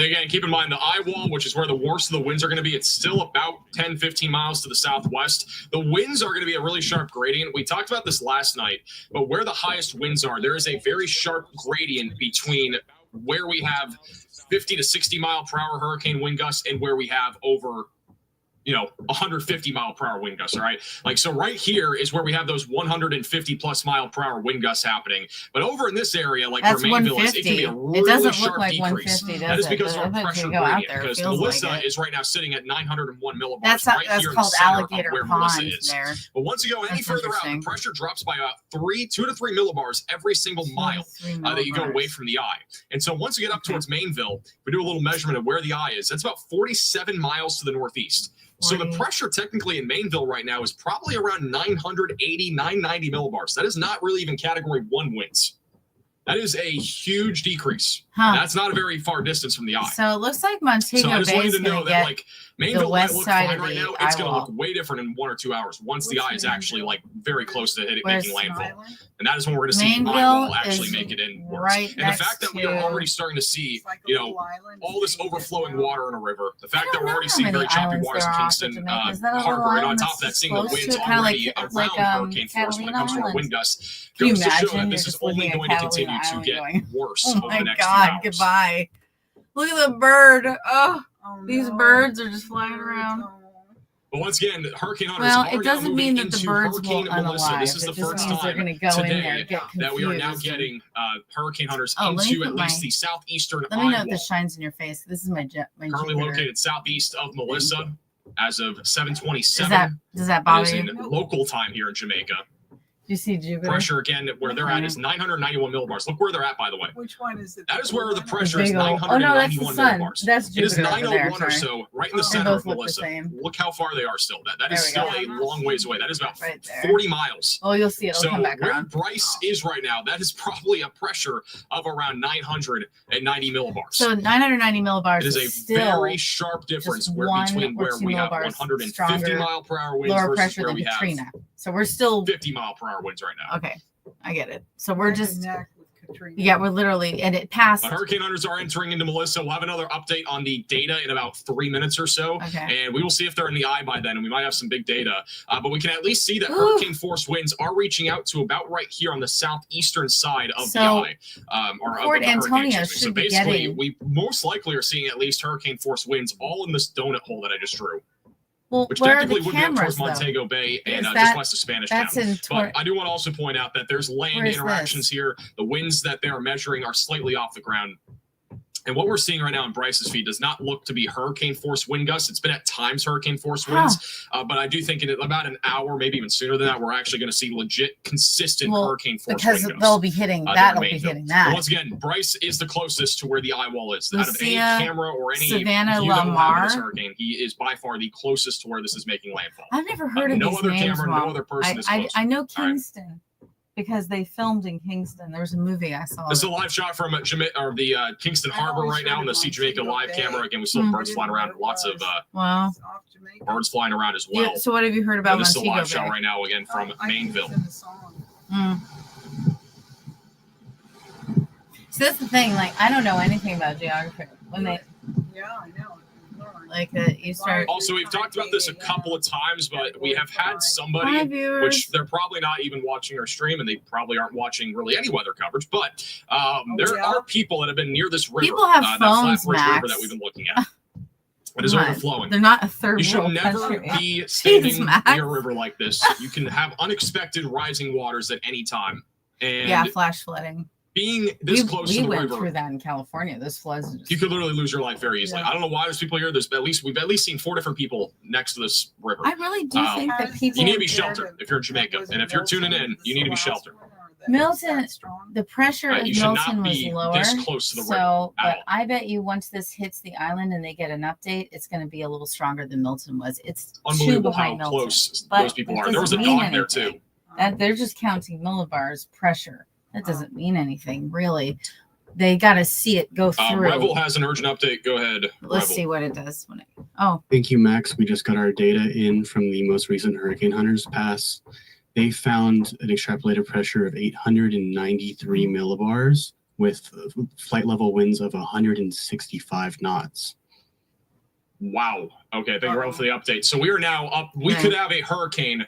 then again, keep in mind the eye wall, which is where the worst of the winds are going to be. It's still about 10, 15 miles to the southwest. The winds are going to be a really sharp gradient. We talked about this last night, but where the highest winds are, there is a very sharp gradient between where we have 50 to 60 mile per hour hurricane wind gusts and where we have over 150 mile per hour wind gusts. All right. Like, so right here is where we have those 150 plus mile per hour wind gusts happening. But over in this area, like where Mainville is, it can be a really sharp decrease. That is because of our pressure gradient. Because Mellissa is right now sitting at 901 millibars. That's called Alligator Pond there. But once you go any further out, the pressure drops by about 2 to 3 millibars every single mile that you go away from the eye. And so once you get up towards Mainville, we do a little measurement of where the eye is. That's about 47 miles to the northeast. So the pressure technically in Mainville right now is probably around 980, 990 millibars. That is not really even category 1 winds. That is a huge decrease. That's not a very far distance from the eye. So it looks like Montego Bay is going to know that, like, Mainville might look fine right now. It's going to look way different in 1 or 2 hours once the eye is actually like very close to making landfall. And that is when we're going to see the eye wall actually make it in worse. And the fact that we are already starting to see, all this overflowing water in a river, the fact that we're already seeing very choppy waters in Kingston Harbor, and on top of that, seeing the winds already around hurricane force when it comes to our wind gusts, goes to show that this is only going to continue to get worse over the next few hours. Goodbye. Look at the bird. Oh, these birds are just flying around. But once again, hurricane hunters it doesn't mean that the birds will unalive. This is the first time today that we are now getting hurricane hunters into at least the southeastern eye wall. Let me know if this shines in your face. This is my currently located southeast of Mellissa as of 7:27. Does that bother you? In local time here in Jamaica. You see Jupiter? Pressure again, where they're at is 991 millibars. Look where they're at, by the way. Which one is it? That is where the pressure is 991 millibars. That's Jupiter. It is 901 or so, right in the center of Mellissa. Look how far they are still. That is still a long ways away. That is about 40 miles. Oh, you'll see it. It'll come back around. So where Bryce is right now, that is probably a pressure of around 990 millibars. So 990 millibars is a very sharp difference between where we have 150 mile per hour winds versus where we have so we're still 50 mile per hour winds right now. Okay, I get it. So we're just, we're literally, and it passed. But hurricane hunters are entering into Mellissa. We'll have another update on the data in about 3 minutes or so. Okay. And we will see if they're in the eye by then, and we might have some big data. But we can at least see that hurricane force winds are reaching out to about right here on the southeastern side of the eye. Port Antonio so basically, we most likely are seeing at least hurricane force winds all in this donut hole that I just drew. Well, which technically would be up towards Montego Bay and just west of Spanish Town. But I do want to also point out that there's land interactions here. The winds that they are measuring are slightly off the ground. And what we're seeing right now in Bryce's feed does not look to be hurricane force wind gusts. It's been at times hurricane force winds, but I do think in about an hour, maybe even sooner than that, we're actually going to see legit, consistent hurricane force wind gusts. Because they'll be hitting that'll be hitting that. But once again, Bryce is the closest to where the eye wall is. Out of any camera or any Savannah view that Lamar, this hurricane, he is by far the closest to where this is making landfall. I've never heard of no these other names, camera, no other person is close. I know Kingston. Because they filmed in Kingston. There was a movie I saw. This is a live shot from the Kingston Harbor right now on the Sea Jamaica live camera. Again, we still have birds flying around. Lots of birds flying around as well. Yeah, so what have you heard about Montego Bay? This is a live shot right now, again, from Mainville. So that's the thing. Like, I don't know anything about geography. When they, I know. Like you start. Also, we've talked about this a couple of times, but we have had somebody, which they're probably not even watching our stream, and they probably aren't watching really any weather coverage. But there are people that have been near this river, people have phones, that Flatbridge River that we've been looking at. It is overflowing. They're not a third You should never be standing near a river like this. You can have unexpected rising waters at any time. And flash flooding. Being this close to the river, we went through that in California. Those floods. You could literally lose your life very easily. I don't know why there's people here. We've at least seen 4 different people next to this river. I really do think that people. You need to be sheltered if you're in Jamaica, and if you're tuning in, you need to be sheltered. Milton, the pressure of Milton was lower, this close to the river but I bet you once this hits the island and they get an update, it's going to be a little stronger than Milton was. It's unbelievable how close those people are. There was a dog there too. They're just counting millibars pressure. That doesn't mean anything, really. They got to see it go through. Revel has an urgent update. Go ahead. Let's see what it does. Thank you, Max. We just got our data in from the most recent Hurricane Hunters pass. They found an extrapolated pressure of 893 millibars with flight level winds of 165 knots. Wow. Okay, thank you Ralph, for the update. So we are now up. We could have a hurricane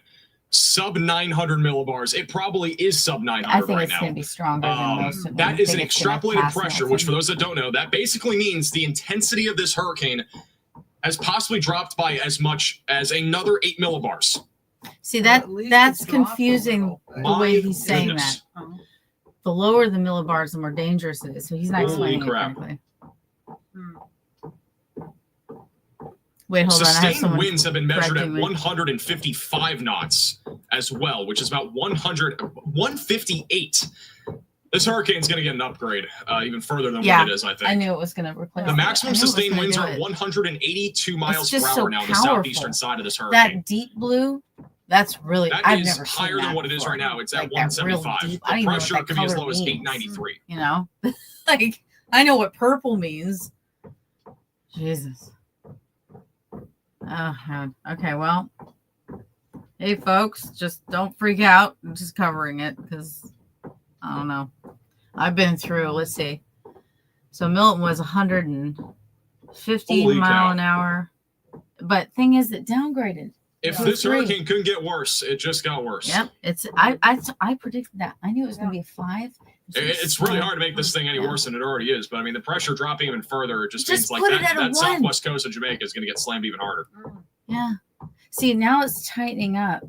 sub 900 millibars. It probably is sub 900 I think right it's now. going to be stronger than most of them. That I is an think it's gonna extrapolated pass pressure, which for those that don't know, that basically means the intensity of this hurricane has possibly dropped by as much as another 8 millibars. See, Well, at least that's it dropped a confusing little bit. the way My he's saying goodness. that. Oh. The lower the millibars, the more dangerous it is. So he's not Holy explaining crap. it correctly. Hmm. Wait, hold on. I have Sustained someone winds have been measured at correcting me. 155 knots as well, which is about 158. This hurricane's going to get an upgrade even further than Yeah, what it is, I think. I knew it was going to replace The it. maximum I knew it was sustained gonna winds do are it. 182 miles per just hour so now on the powerful. southeastern side of this hurricane. That deep blue, that's really, That I've is never seen higher than that what it is before. right now. It's at Like that real 175. deep- I The don't even know what pressure that could be as color low as means. 893. You know, like I know what purple means. Jesus. Oh, God. Okay, well, hey, folks, just don't freak out. I'm just covering it because I don't know. I've been through, let's see. So Milton was 150 Holy mile cow. an hour. But thing is, it downgraded. If Yeah. this Three. hurricane couldn't get worse, it just got worse. Yep. It's I predicted that. I knew it was going to be a 5. It's really hard to make this thing any worse than it already is. But I mean, the pressure dropping even further, it just means Just like put it that, at a that 1. southwest coast of Jamaica is going to get slammed even harder. Yeah. See, now it's tightening up.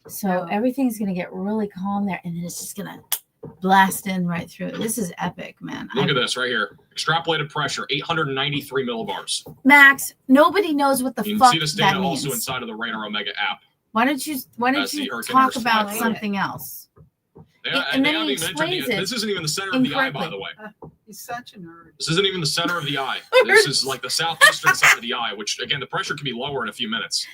So Yeah. everything's going to get really calm there. And then it's just going to blast in right through it. This is epic, man. Look at this right here. Extrapolated pressure, 893 millibars. Max, nobody knows what the You can fuck see this that data means. also inside of the Radar Omega app. Why don't you That's the Hurricane talk Nurse about flight. something else? And then they he haven't even mentioned explains it this isn't even the center of the eye, by incorrectly. the way. He's such a nerd. This isn't even the center of the eye. This is like the southeastern side of the eye, which again, the pressure can be lower in a few minutes.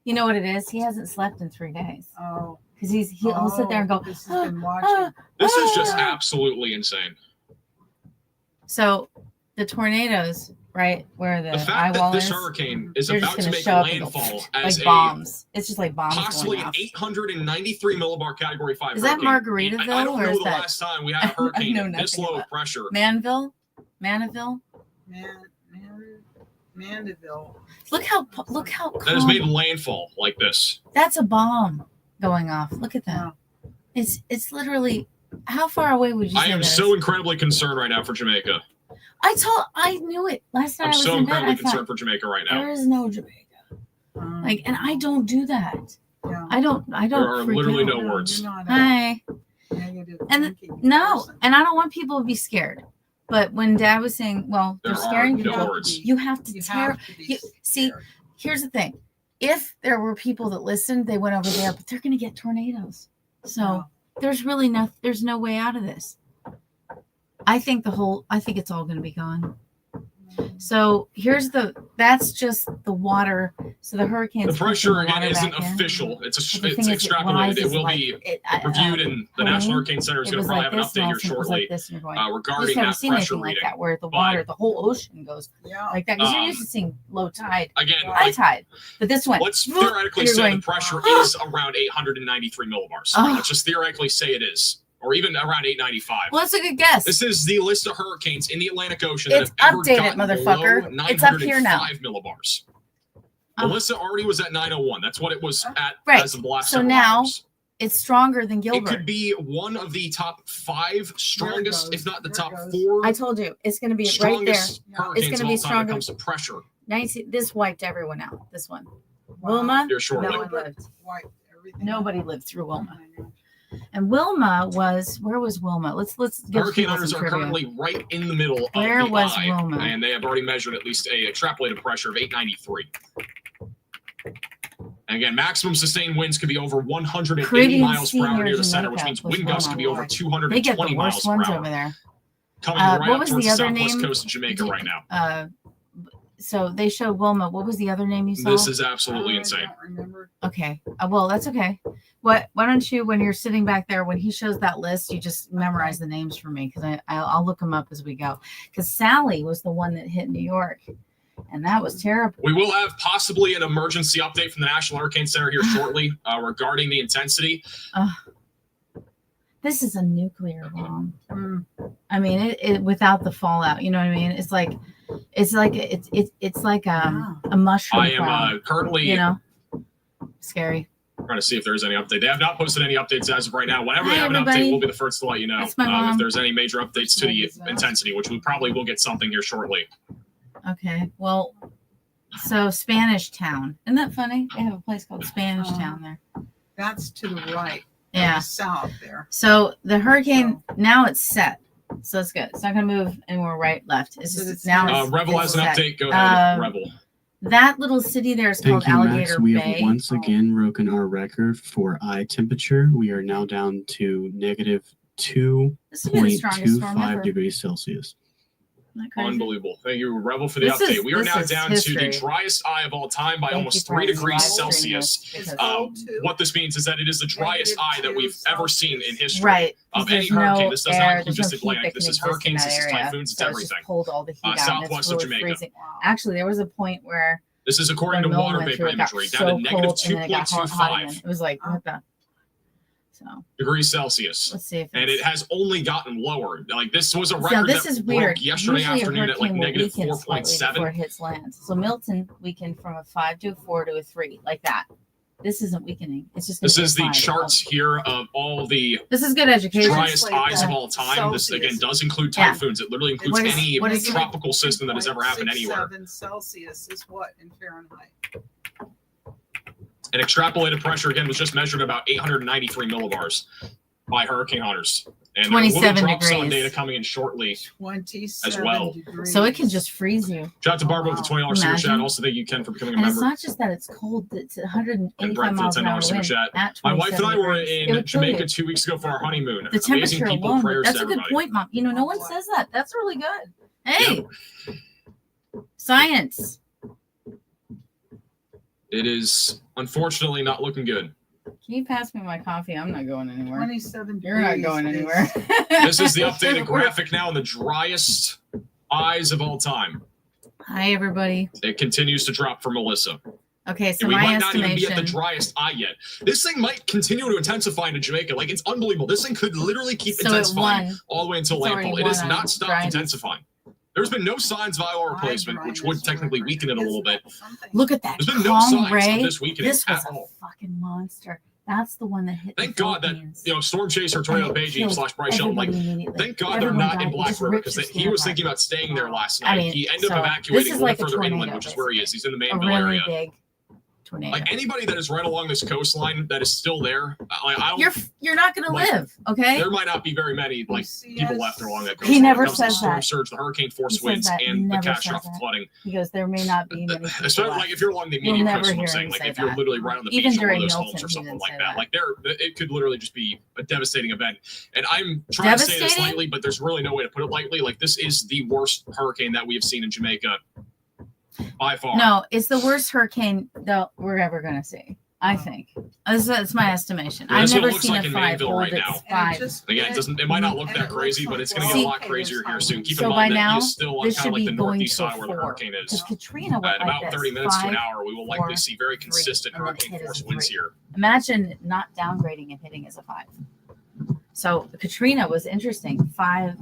You know what it is? He hasn't slept in 3 days. Oh. Because he'll sit there and go, This has been watching. This is just ah. absolutely insane. So the tornadoes, right, where the The eye fact that wall this is, hurricane is they're about just to going to make show up and go landfall like as a bombs. It's just like bombs possibly going an off. 893 millibar Category 5 Is that hurricane. Margaritaville I don't or know is the that- last time we had a I hurricane know this nothing low about of pressure. Manville? Mandeville. Look how That has made landfall like this. That's a bomb going off. Look at that. Yeah. It's literally, how far away would you say I am that so is? incredibly concerned right now for Jamaica. I knew it last night. I'm I was so in bed. incredibly I concerned thought for Jamaica right now. there is no Jamaica. Like, and I don't do that. Yeah. I don't. There are freak literally out. no words. You're not a Hi. negative And thinking No, person. and I don't want people to be scared. But when Dad was saying, "Well, There they're are scaring no people," words. you have to You tear. have to be See, scared. here's the thing: if there were people that listened, they went over there, but they're going to get tornadoes. So there's really there's no way out of this. I think it's all going to be gone. So that's just the water. So the hurricane's The pressure pushing the again water isn't back in. official. But It's the thing is, extrapolated. It rises will like be reviewed reviewed, and the National Hurricane Center is going to probably have an update here shortly regarding You've never that seen pressure anything like reading. that where the But- water, the whole ocean goes Yeah. like that. Because you're Um, used to seeing low tide, Again, high like, tide, but this one. let's theoretically you're say going, the pressure "Ah." is around 893 millibars. Ah. Let's just theoretically say it is, or even around 895. Well, that's a good guess. This is the list of hurricanes in the Atlantic Ocean It's that have ever updated, gotten motherfucker. below It's up here now. 905 millibars. Oh. Melissa already was at 901. That's what it was at Right. as of the last So several now, hours. It's stronger than It Gilbert. could be one of the top 5 strongest, goes, if not the there top goes. 4 I told you it's going to be right there. strongest It's hurricanes gonna of be all time when stronger. it comes to pressure. This wiped everyone out. This one, Wow. Wilma. Here shortly. No one lived. Wiped everything Nobody out. lived through Oh Wilma. my gosh. And Wilma where was Wilma? Let's give Hurricane people hunters some are trivia. currently right in the middle Where of the was eye, Wilma? and they have already measured at least a extrapolated pressure of 893. And again, maximum sustained winds could be over 180 Caribbean miles per hour Sea near the center, Jamaica which means was wind gusts Wilma. could be over They get 220 the miles worst per ones hour. over there. Coming right what up was towards the the other southwest name? coast of Jamaica right now. So they showed Wilma. What was the other name you saw? This is absolutely I insane. don't remember. Okay. Well, that's okay. Why don't you, when you're sitting back there, when he shows that list, you just memorize the names for me because I'll look them up as we go. Because Sally was the one that hit New York, and that was terrible. We will have possibly an emergency update from the National Hurricane Center here shortly regarding the intensity. This is a nuclear bomb. Mm. I mean, it without the fallout. You know what I mean? It's like a mushroom. I am cloud, currently you know, scary. trying to see if there's any update. They have not posted any updates as of right now. Whenever Hi, they have an everybody. update, we'll be the first to let you know That's my mom. if there's any major updates to the Disaster. intensity, which we probably will get something here shortly. Okay. Well, so Spanish Town. Isn't that funny? They have a place called Spanish Town there. That's to the right. Yeah. South there. So the hurricane now it's set. So it's good. It's not going to move anywhere right, left. It's So just it's now. now- It's, Revel it's has an set. update. Go ahead, Revel. That little city there is called Thank you, Max. Alligator We Bay. have once again broken our record for eye temperature. We are now down to negative This will be the strongest storm 2.25 ever. degrees Celsius. Isn't that crazy? Unbelievable. Thank you, Revel, for the This update. is- We are this now is down to history. the driest eye of all time by Thank almost you for 3 degrees live streaming Celsius. this, because- It's cold too. What this means is that it is the driest eye that we've ever seen in history. Right. Of Because any there's hurricane. no This does not air, include there's just no Atlantic. heat that This can is exist in hurricanes, that this is area. typhoons, it's So everything. just pulled all the heat out. and Southwest it's of really Jamaica. freezing. Actually, there was a point where This is according to when Nolan water went vapor through, it got imagery, so down to negative cold, and then it got hot again. 2.25 It was like, what the? So degrees Celsius. let's see if And it's- it has only gotten lower. Like this was a So record this that is weird. broke yesterday Usually afternoon a at like hurricane will negative weaken slightly before 4.7. it hits land. So Milton weakened from a 5 to a 4 to a 3, like that. This isn't weakening. It's just. This gonna is be the fine. charts here of all the This is good education. driest like eyes that. of all time. This again Celsius. does include Yeah. typhoons. It literally includes What is- any what is it? tropical system that has ever happened anywhere. 2.67 Celsius is what in Fahrenheit? And extrapolated pressure again was just measured about 893 millibars by hurricane hunters. And there will be 27 drop zone degrees. data coming in shortly. 27 well. degrees. So it can just freeze you. Shout out to Barbara with the $20 super Imagine. chat. Also, thank you, Ken, for becoming a And it's member. not just that it's cold, it's And 185 Brent for the miles an hour $10 super wind chat. at My wife and I 27 were degrees. It in would kill Jamaica you. 2 weeks ago for our honeymoon. The Amazing temperature people, alone, prayers that's to a good everybody. point, Mom. You know, no one says that. That's really good. Hey, science. It is unfortunately not looking good. Can you pass me my coffee? I'm not going anywhere. 27 degrees. You're not going is- anywhere. This is the updated graphic now on the driest eyes of all time. Hi, everybody. It continues to drop for Melissa. Okay, so And we my might not even be at the estimation. driest eye yet. This thing might continue to intensify into Jamaica. Like, it's unbelievable. This thing could literally keep So it intensifying won. all the way until It's already landfall. It has won not on stopped dryness. intensifying. There's been no signs of IR replacement, which would technically weaken it a little bit. Look at that There's been no calm signs ray. of this weakening This was at a all. fucking monster. That's the one that hit. Thank the God that, Philippines. Storm Chaser, Tornado And it Pagey killed / Bryce Shelton, like, everybody immediately. thank God Everyone they're not died. in It Black just River ripped because your he skin was apart. thinking about staying there last I night. mean, He ended so up this evacuating is a little like a further inland, tornado, which is where he is. He's in the A Mainville really area. big tornado. Like anybody that is right along this coastline that is still there, I don't. You're not gonna like, live, okay? There might not be very many like people left along that He coastline. never That was the says storm that. surge, the hurricane force He says winds, that. He and the never says catastrophic that. flooding. He goes, there may not be many people Especially left. like if you're along the You'll immediate never coast, I'm hear saying, him like say if you're that. literally right on the Even beach of one of during those Milton, homes or he something didn't like say that. that. Like it could literally just be a devastating event. And I'm trying to say this Devastating? lightly, but there's really no way to put it lightly. Like this is the worst hurricane that we have seen in Jamaica by far. No, it's the worst hurricane that we're ever gonna see. I think that's my estimation. Yeah, I've that's what it never looks seen like a in 5 Mainville hold right its now. 5. Again, it might not look that crazy, but it's going to get a lot crazier here soon. Keep in So mind by that now, he is still on this kind should of like be the going northeast to a side where the 4. hurricane Because is. Katrina went At like about this, 30 minutes to an 5. hour, we will likely 4, see very 3, consistent and then hurricane hit as force a winds 3. here. Imagine not downgrading and hitting as a 5. So Katrina was interesting. 5,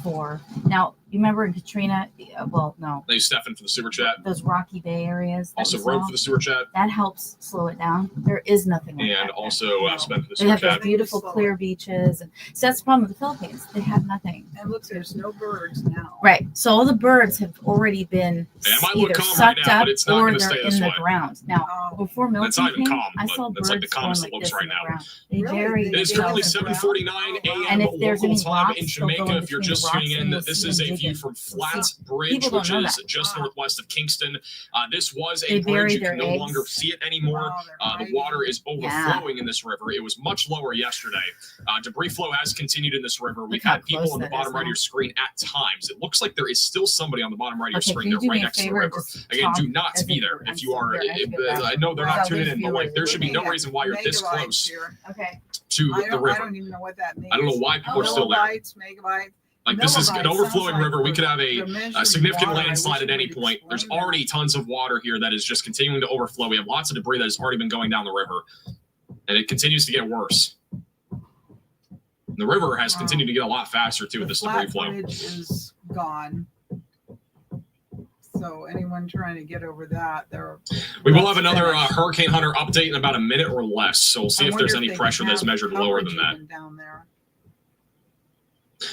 4. Now you remember in Katrina? Well, no, Thanks, Stefan, for the super chat. those Rocky Bay areas. that Also, we Rogue saw, for the super chat. that helps slow it down. There is nothing like that And there. also, No. Spen for the They super have those chat. beautiful clear beaches, and so that's the problem with the Philippines. They have nothing. And look, there's no birds now. Right. So all the birds have already been Yeah, it might look either calm right sucked now, up but it's not or gonna they're stay in this the way. ground. Now, Oh, before Milton That's not even came, calm, I but saw that's birds like the calmest going it like looks this right in the now. ground. They Really? vary. It is Yeah. currently Yeah. 7:49 a.m. And if there's local any time rocks, in they'll go Jamaica. in If you're between just the rocks tuning in, and you'll this see is them a view digging. from You'll Flat see- Bridge, people don't which know is that. just Wow. northwest of Kingston. This was They a bury bridge. You their can no eggs. longer see it anymore. Wow, they're The right. water is overflowing in this river. It was much lower yesterday. Debris flow has continued in this river. We've Look how had people close on the that bottom is right of now. your screen at times. It looks like there is still somebody on the bottom right of your Okay, screen. can you They're do right me a next to the favor and river. just Again, talk do not as be if there I'm if you are. sitting there? I have to get I back. know they're So not these tuning in, but like viewers there should be no Looking at reason why you're this megabytes close here. Okay. to I the don't river. even know what that means. I don't know why people are still there. Millibytes, megabytes. Like this is an Millibytes overflowing sounds river. We could have they're a measuring significant water. I landslide wish at you any would point. There's explain already tons of water here that is just continuing to overflow. We have lots of debris that has already been going down the river, and it continues to get worse. The river has continued to get a lot faster too with The this debris flat flow. bridge is gone. So anyone trying to get over that, We will have another Hurricane Hunter update in about a minute or less. So we'll see I if there's wonder any they pressure can that's have measured lower than coverage that. even down there.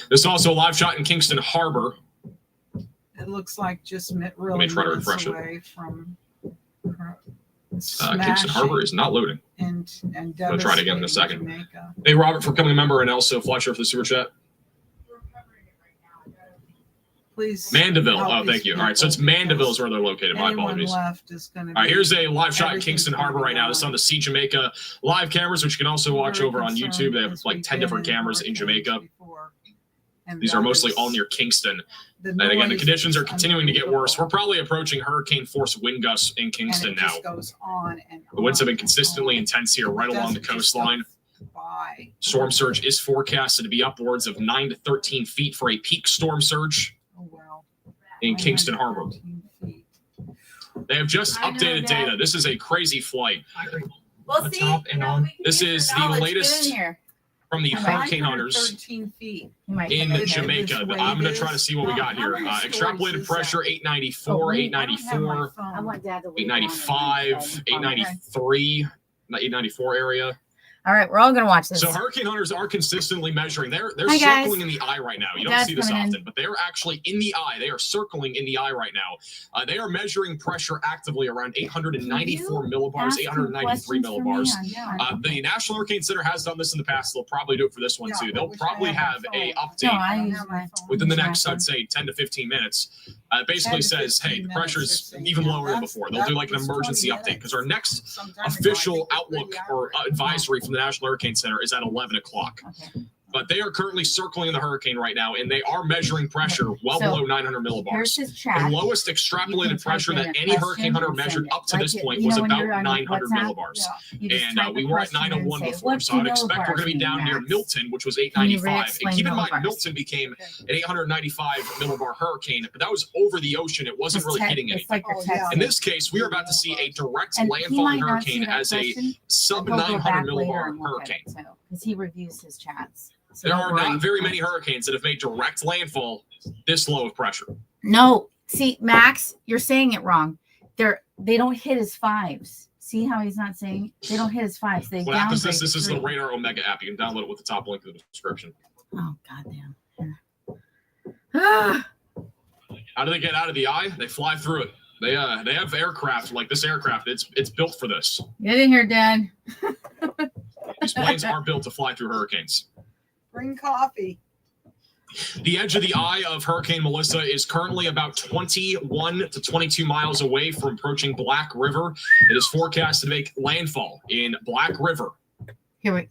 There's also a live shot in Kingston Harbor. It looks like just really try to minutes refresh it. away from Kingston Harbor is not loading. and I'll try it again in a devastating second. Jamaica. Hey, Robert, for becoming a member, and also Fletcher for the super chat. Please. Mandeville. help Oh, thank these you. All right, so it's people Mandeville is where they're located. My anyone apologies. left is going to All right, here's a live shot in everything's Kingston gonna Harbor be right now. This is on the Sea Jamaica live cameras, which you can also watch over on YouTube. They have like 10 different cameras in Jamaica. These are mostly all near Kingston. And again, the conditions are continuing to get worse. We're probably approaching hurricane force wind gusts in Kingston now. Goes on and The winds have been on and consistently on. intense here right It along the doesn't just go coastline. by. Storm surge is forecasted to be upwards of 9 to 13 feet for a peak storm surge Oh, well. in Kingston Harbor. 913 feet. They have just I know updated that. data. This is a crazy flight. Well, On see, top and on. This is the latest from the Hurricane Hunters 913 feet. in Okay, Jamaica. this way I'm going it to try to is. see what we got here. How many stories Extrapolated is pressure that? 894, I don't have my 894, phone. I want Dad to leave 895, 893, 894 area. All right, we're all gonna watch this. So Hurricane Hunters are consistently measuring. They're Hi, guys. circling in the eye right now. You don't Dad's see this coming in. often, but they're actually in the eye. They are circling in the eye right now. They are measuring pressure actively around 894 millibars, Ask him 893 questions for me millibars. on- The National Hurricane Center has done this in the past. They'll probably do it for this one Yeah, too. I They'll wish I probably had have my a phone. update No, I I don't use have my my phone. within the use my next, phone. I'd say, 10 to 15 minutes. It 10 basically to says, 15 hey, the minutes, pressure's they're saying. even Yeah, lower than that's- before. They'll do like an that was emergency 20 update because our minutes next some time ago. I official think it was outlook 3 or hours. advisory from the National Hurricane Center is at 11 o'clock. Okay. But they are currently circling the hurricane right now, and they are measuring pressure well So, below 900 Here's millibars. his The chat. lowest You can extrapolated type pressure in that a any question hurricane hunter and measured send it. up to Like this it- point you was know when about you're on 900 WhatsApp? millibars. You just And type we the were at question and 901 say, before, "What so do you I'd know expect we're going to be about down near Max?" Milton, which was Can you 895. re-explain And keep in mind, millibars? Milton became an 895 millibar hurricane, but that was over the ocean. It wasn't really hitting It's anything. like your Oh, text. yeah. In this case, we are about to see a direct And he landfall might not see hurricane that as a question. sub He'll go 900 back later millibar and look at hurricane. it too, because he reviews his chats. So There don't are worry. not very many hurricanes that have made direct landfall this low of pressure. No, see, Max, you're saying it wrong. They don't hit his fives. See how he's not saying they don't hit his fives. They What happens is downgrade this to is the three. Radar Omega app. You can download it with the top link in the description. Oh goddamn! Ah, How do they get out of the eye? They fly through it. They have aircraft like this aircraft. It's built for this. get in here, Dad. These planes are built to fly through hurricanes. Bring coffee. The edge of the eye of Hurricane Mellissa is currently about 21 to 22 miles away from approaching Black River. It is forecasted to make landfall in Black River, Here we.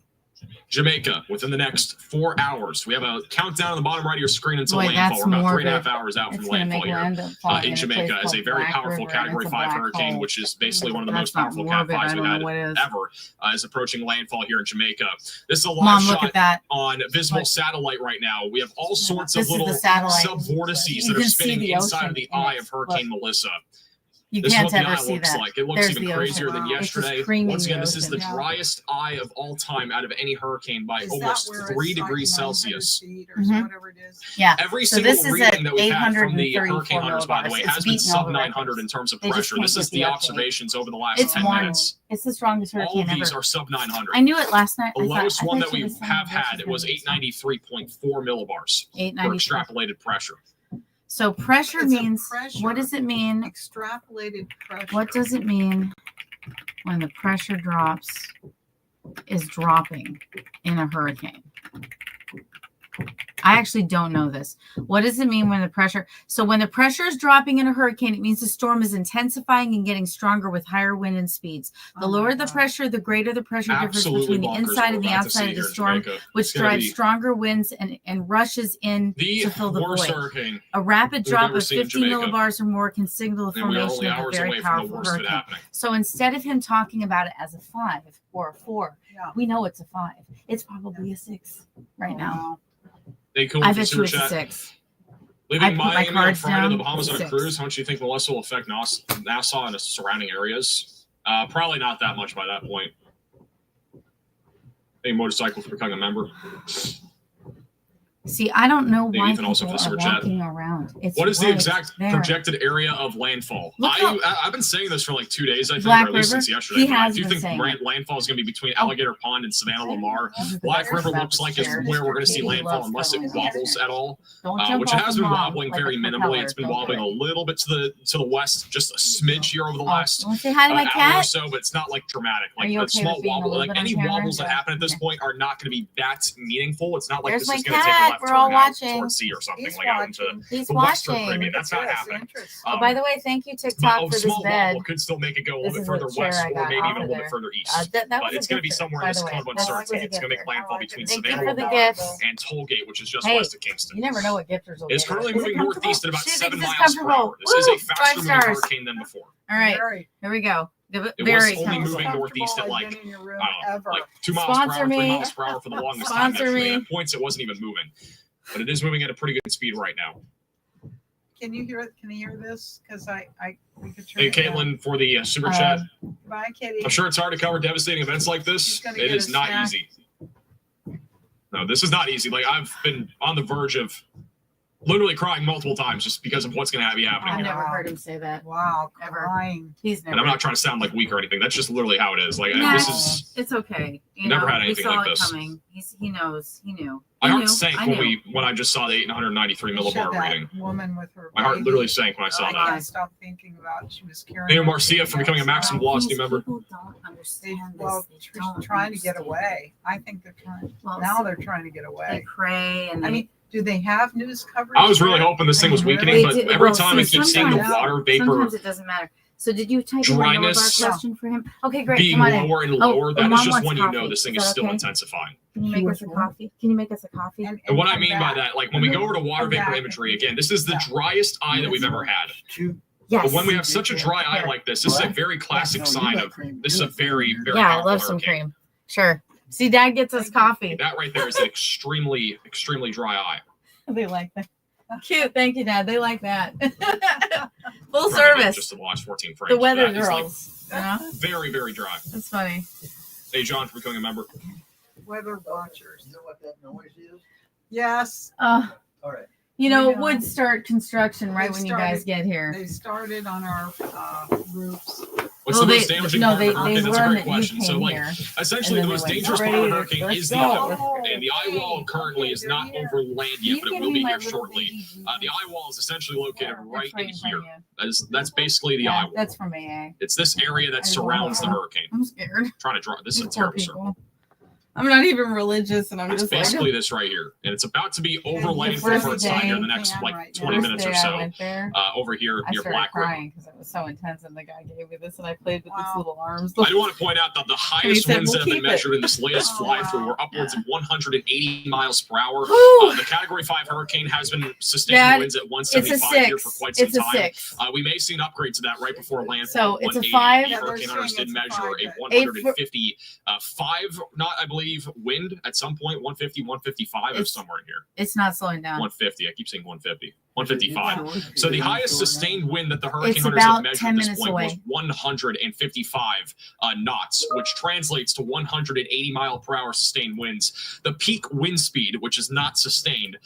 Jamaica, within the next 4 hours. We have a countdown on the bottom right of your screen until Boy, landfall. that's We're about more 3.5 of it. hours out It's from gonna landfall make here landfall in a Jamaica place as a called very Black powerful River, and Category it's a 5 black hurricane, hole. which is basically one of the That's most not powerful morbid. Cat 5s I we've don't had know what is. ever, is approaching landfall here in Jamaica. This is a live Mom, look shot at that. on Visible Look. Satellite right now. We have all sorts This of is little the satellite. subvortices You that are can see spinning the inside ocean of the in eye it. of Hurricane Mellissa. You This is can't what the ever eye see looks that. like. It looks There's even the crazier ocean. than Wow. It's just yesterday. creamy Once again, this is the ocean. driest eye of all time out of any hurricane by Is almost that where 3 it's like degrees 900 Celsius. feet or Mhm. whatever it is? Yeah. Every So single this is reading at that we've had from the 834 Hurricane Hunters, by the way, millibars. has It's been beaten all sub the 900 in records. terms of They just pressure. can't This get is the the update. observations over the last It's 10 one. minutes. It's the strongest All hurricane of these ever. are sub 900. I knew it last night. The I thought- lowest I one bet that you we this thing have is had it was gonna be 893.4 millibars for 893. extrapolated pressure. So pressure It's a means pressure. what does it mean? Extrapolated pressure. What does it mean when the pressure drops is dropping in a hurricane? I actually don't know this. What does it mean when the pressure? So when the pressure is dropping in a hurricane, it means the storm is intensifying and getting stronger with higher wind and speeds. The Oh lower my the God. pressure, the greater the pressure difference Absolutely between the bonkers inside what and the we're about to see outside of here the in storm, Jamaica. which It's gonna drives be stronger winds and rushes in the to fill the worst void. hurricane. A rapid we've drop ever of seen in 50 Jamaica. millibars or more can signal the And we are formation only of a hours very away from the powerful worst of it hurricane. happening. So instead of him talking about it as a 5 or a 4, Yeah. we know it's a 5. It's probably a 6 right Oh, now. wow. Hey, cool. I with the bet super you it's a chat. 6. I Leaving put my Miami on cards Friday to the down, Bahamas on a 6. cruise, how much do you think Mellissa will affect Nassau and its surrounding areas? Probably not that much by that point. Any motorcycle for becoming a member. See, I don't know Maybe why even also people for the are super chat. walking around. It's What is the right exact there. projected area of landfall? Look how- I've been saying this for like 2 days, I think, Black or at least River? since yesterday. He But I has do been think saying it. landfall is going to be between Oh. Alligator Pond and Savannah Lamar. Black River looks like is where we're going to see Katie landfall loves unless it cuddling wobbles at all, Don't jump which it off has the been mom wobbling like a very minimally. propeller. It's been Don't do wobbling it. a little bit to the west, just a smidge here over the Oh, last wanna say hi to my hour or cat? so, but it's not like dramatic. Are Like you a okay small with being a wobble, little like bit on any camera? wobbles that Yeah. happen at this Okay. point are not going to be that meaningful. It's not like There's this my is going to take a cat. left We're turn all out watching. towards sea or something, He's like out into watching. He's the western watching. Caribbean. That's not Yes, happening. interest. Oh, by the way, thank you But TikTok a for this small bed. wobble could still make it go a little This bit is a further chair west, I or got maybe off even a of little there. bit further east. That But was it's a going to be gift, somewhere by in this the way. kind of That was uncertain. a It's going to make gift. landfall between Thank you Savannah for the Lamar gifts. and Tollgate, which is just Hey, west of Kingston. You never know what gifters will It's get. currently Is it moving comfortable? northeast at about She 7 thinks it's miles per comfortable. hour. This is a Woo! faster 5 moving stars. hurricane than before. All right, Very. here we go. It was Very only comfortable. moving northeast at I've like, been in your room I don't know, ever. like 2 miles Sponsor per hour, me. 3 miles per hour for the longest time. Sponsor Actually, me. at points it wasn't even moving, but it is moving at a pretty good speed right now. Can you hear this? Because we could turn Hey, it down. Caitlin, for the super chat. Bye, Kitty. I'm sure it's hard to cover devastating events like this. She's gonna It get is a not snack. easy. No, this is not easy. Like I've been on the verge of literally crying multiple times just because of what's going to be happening I've here. never heard him say that. Wow, Ever. crying. He's And never. I'm not trying to sound like weak or anything. That's just literally how it is. Like No, this is. It's okay. You Never know, had we anything saw like it this. coming. He knows. He knew. My He heart knew. sank I when knew. when I just saw the 893 You showed millibar that reading. woman with her My heart baby. literally sank when I saw I that. can't stop thinking about. She was carrying. Thank you, her Marcia, baby for becoming a outside. Maximum Velocity These member. people don't understand this. Well, They don't trying to get understand. away. I think they're trying. Well, Now see, they're trying to get They away. pray and I they. mean, do they have news coverage? I was really there? hoping this thing was Really? weakening, but They do- every well, time I see, keep seeing the sometimes- water vapor Sometimes it doesn't matter. So did you type in a dryness question for him? Okay, great. being Come on in. lower and Oh, lower, that Mom is just wants when you know coffee. this thing Is is that still okay? intensifying. Can you make us a coffee? Can you make us a coffee? And what I come mean by back. that, like when we go over to water Come vapor back. imagery, again, this is the driest eye that we've ever had. Yes. But when we have such a dry eye Here. like this is a very classic sign of this is a very, very Yeah, I powerful love some hurricane. cream. Sure. See, Dad gets us coffee. That right there is an extremely, extremely dry eye. They like that. Cute. Thank you, Dad. They like that. Full Trying to get service. just to watch 14 frames. The weather That is, like, girls. You know? very, very dry. That's funny. Hey, John, for becoming a member. Weather watchers. You know what that noise is? Yes, All right. You know, I it know. would start construction right They when you guys get here. they started on our roofs. What's Well, the most damaging part of a hurricane? That's a great question. So, like, essentially, the And then most they went, dangerous part of a "Ready, hurricane let's is the go." eye. Oh, And the eye wall okay. currently is Okay, not they're over land yet, but it will be here shortly. The The eye wall is essentially located right in here. Yeah, That's basically the eye wall. that's from AA. It's this area that I surrounds the know. hurricane. I'm scared. Trying to draw. This is a These poor terrible circle. people. I'm not even religious, and I'm It's just basically like, this right here, and it's about to be over And the landfall first for its time here in the day- next hang on like right now. 20 minutes or First day I so. went there, Over here I near started Black River. crying because it was so intense, and the guy gave me this, and I played with its Wow. little arms. I do want to point out that the highest said, winds "We'll that have been keep it." measured in this latest Oh, fly through wow. were upwards of 180 miles per hour. Whew. The Category 5 hurricane has been sustaining Dad, winds at It's a 175 here for 6. quite some It's a time. 6. We may see an upgrade to that right before landfall. So it's a 180. 5? The Yeah, they're hurricane hunters saying did it's a measure 5, a but- 155, not I believe, wind at some point. 150, 155 is It's- somewhere in here. It's not slowing down. 150. I keep saying 150. 155. So the highest sustained wind that the hurricane It's hunters have about measured 10 at this minutes point was away. 155 knots, which translates to 180 mile per hour sustained winds. The peak wind speed, which is not sustained,